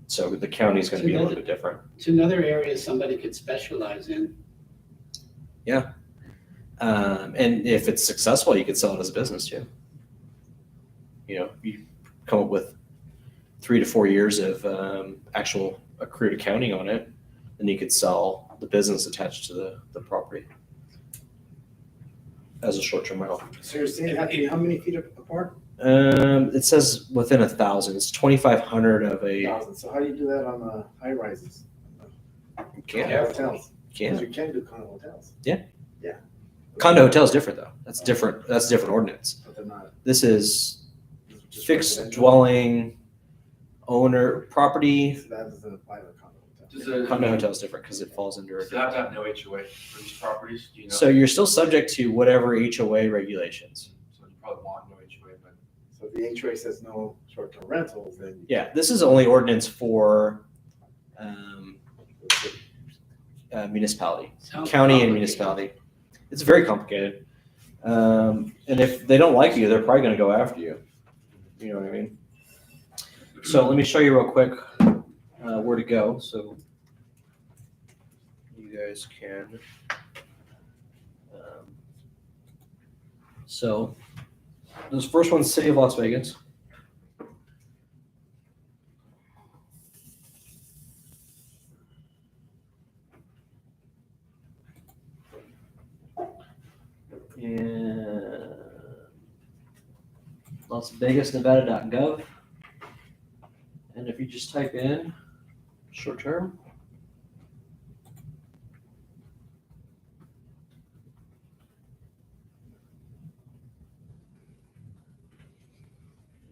So the county is going to be a little bit different. It's another area somebody could specialize in. And if it's successful, you could sell it as a business too. You come up with 3 to 4 years of actual accrued accounting on it, then you could sell the business attached to the property as a short-term rental. So you're saying it have to be how many feet apart? It says within 1,000. It's 2,500 of a. 1,000. So how do you do that on the high rises? Can't. Hotels. Can't. Because you can do condo hotels. Condo hotel is different though. That's different. That's a different ordinance. But they're not. This is This is just fixed residential. dwelling owner property. So that doesn't apply to a condo hotel. Does it, Condo hotel is different because it falls under. does it have to have no HOA for these properties? Do you know? So you're still subject to whatever HOA regulations. So you probably want no HOA, but So if the HOA says no short-term rentals, then. Yeah, this is only ordinance for municipality, Sounds county and complicated. municipality. It's very complicated. And if they don't like you, they're probably going to go after you. You know what I mean? So let me show you real quick where to go, so you guys can. So this first one's City of Las Vegas. And Las Vegas, Nevada.gov. And if you just type in short term,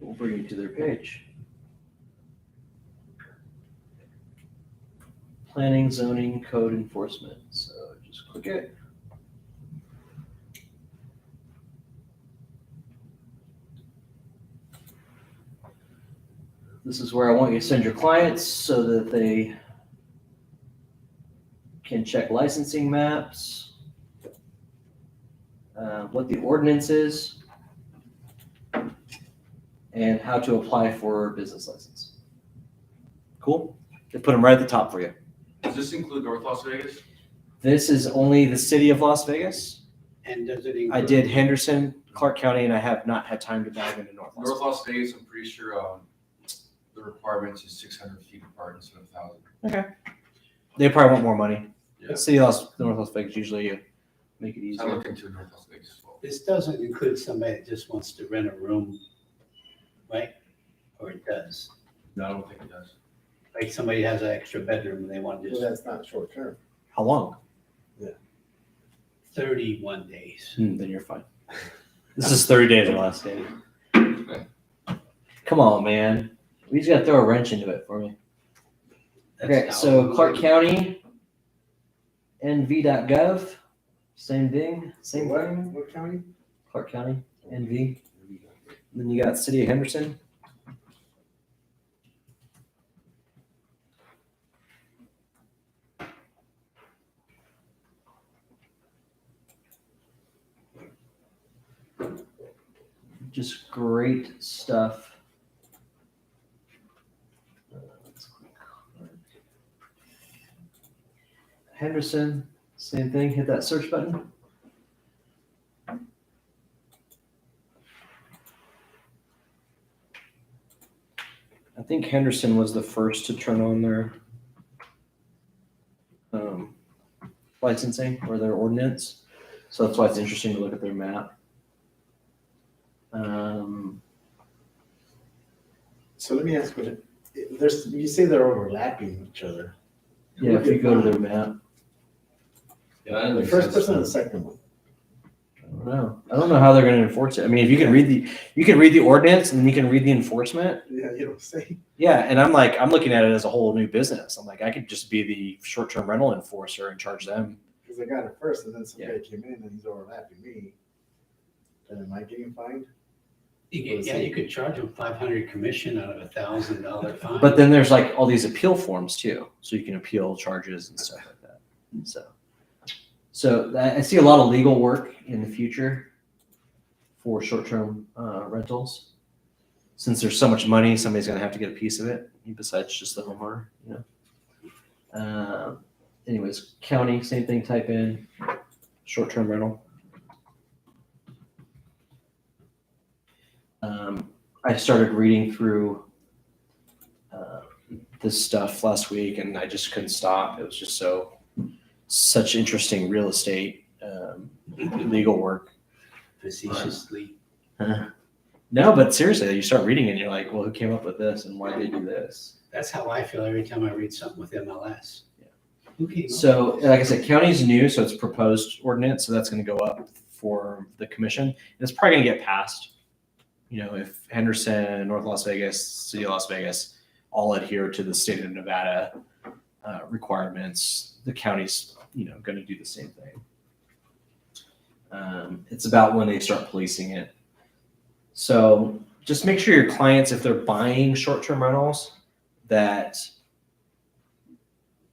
we'll bring you to their page. Planning, zoning, code enforcement. So just click it. This is where I want you to send your clients so that they can check licensing maps, what the ordinance is, and how to apply for a business license. Cool? They put them right at the top for you. Does this include North Las Vegas? This is only the city of Las Vegas. And does it include? I did Henderson, Clark County, and I have not had time to dive into North Las North Vegas. Las Vegas, I'm pretty sure, the requirements is 600 feet apart instead of 1,000. They probably want more money. Yeah. City of North Las Vegas usually make it I easier. looked into North Las Vegas as well. This doesn't include somebody that just wants to rent a room, right? Or it does? No, I don't think it does. Like somebody has an extra bedroom and they want to Well, just that's not short term. How long? 31 days. Then you're fine. This is 30 days or less, Danny. Come on, man. We just got to throw a wrench into it for me. That's Okay, how so we- Clark County, nv.gov, same thing, same What, thing. what county? Clark County, NV. Then you got City of Henderson. Just great stuff. Let's click on it. Henderson, same thing, hit that search button. I think Henderson was the first to turn on their licensing or their ordinance. So that's why it's interesting to look at their map. So let me ask you, there's, you say they're overlapping each other. Yeah, if you go to their map, Yeah, The first person and the second one. I don't know how they're going to enforce it. I mean, if you can read the ordinance and then you can read the enforcement. Yeah, you don't say. Yeah, and I'm looking at it as a whole new business. I'm like, I could just be the short-term rental enforcer and charge them. Because I got it first and then somebody came in and he's overlapping me. And am I getting fined? You could charge them 500 commission out of $1,000 fine. But then there's like all these appeal forms too, so you can appeal charges and stuff like that. So I see a lot of legal work in the future for short-term rentals. Since there's so much money, somebody's going to have to get a piece of it besides just the homeowner, you know. Anyways, county, same thing, type in short-term rental. I started reading through this stuff last week and I just couldn't stop. It was just such interesting real estate legal work. Facetiously. No, but seriously, you start reading it and you're like, well, who came up with this and why did they do this? That's how I feel every time I read something with MLS. Yeah. Who came up So, with like I said, county's new, so it's proposed ordinance, so that's going to go up for the commission. And it's probably going to get passed. You know, if Henderson, North Las Vegas, City of Las Vegas all adhere to the state of Nevada requirements, the county's, going to do the same thing. It's about when they start policing it. So just make sure your clients, if they're buying short-term rentals, that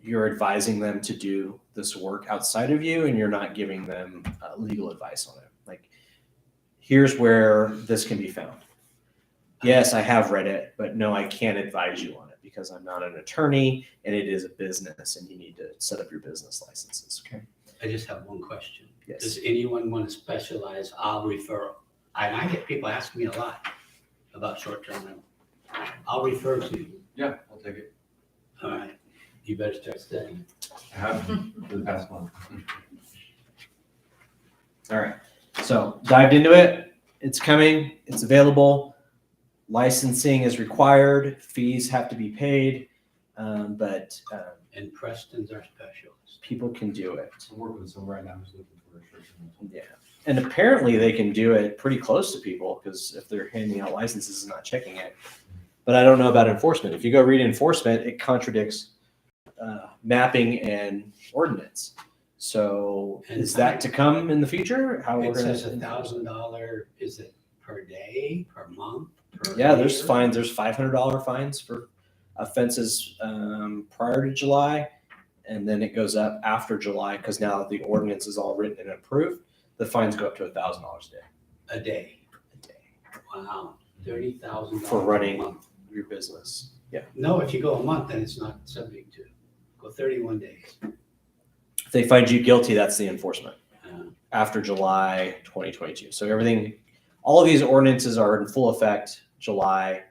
you're advising them to do this work outside of you, and you're not giving them legal advice on it. Like, here's where this can be found. Yes, I have read it, but no, I can't advise you on it because I'm not an attorney and it is a business and you need to set up your business licenses. Okay. I just have one question. Yes. Does anyone want to specialize? I'll refer. And I get people asking me a lot about short-term rental. I'll refer to you. Yeah, I'll take it. All right. You better start studying. I have for the past month. All right. So dived into it. It's coming. It's available. Licensing is required. Fees have to be paid. But And Preston's our specialist. people can do it. I'm working with someone right now who's looking for a short-term rental. Yeah. And apparently they can do it pretty close to people because if they're handing out licenses and not checking it. But I don't know about enforcement. If you go read enforcement, it contradicts mapping and ordinance. So And is that to come in the future? How we're It gonna says $1,000, is it per day, per month? Per Yeah, there's year? fines. There's $500 fines for offenses prior to July, and then it goes up after July because now the ordinance is all written and approved. The fines go up to $1,000 a day. A day. A day Wow, $30,000 For running. a month. your business. Yeah. No, if you go a month, then it's not subject to. Go 31 days. If they find you guilty, that's the enforcement Uh, after July 2022. So everything, all of these ordinances are in full effect July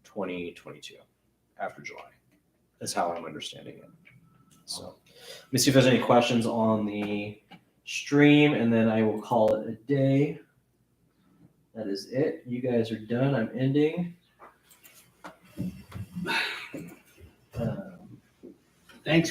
2022. After July, is how I'm understanding it. So let me see if there's any questions on the stream, and then I will call it a day. That is it. You guys are done. I'm ending.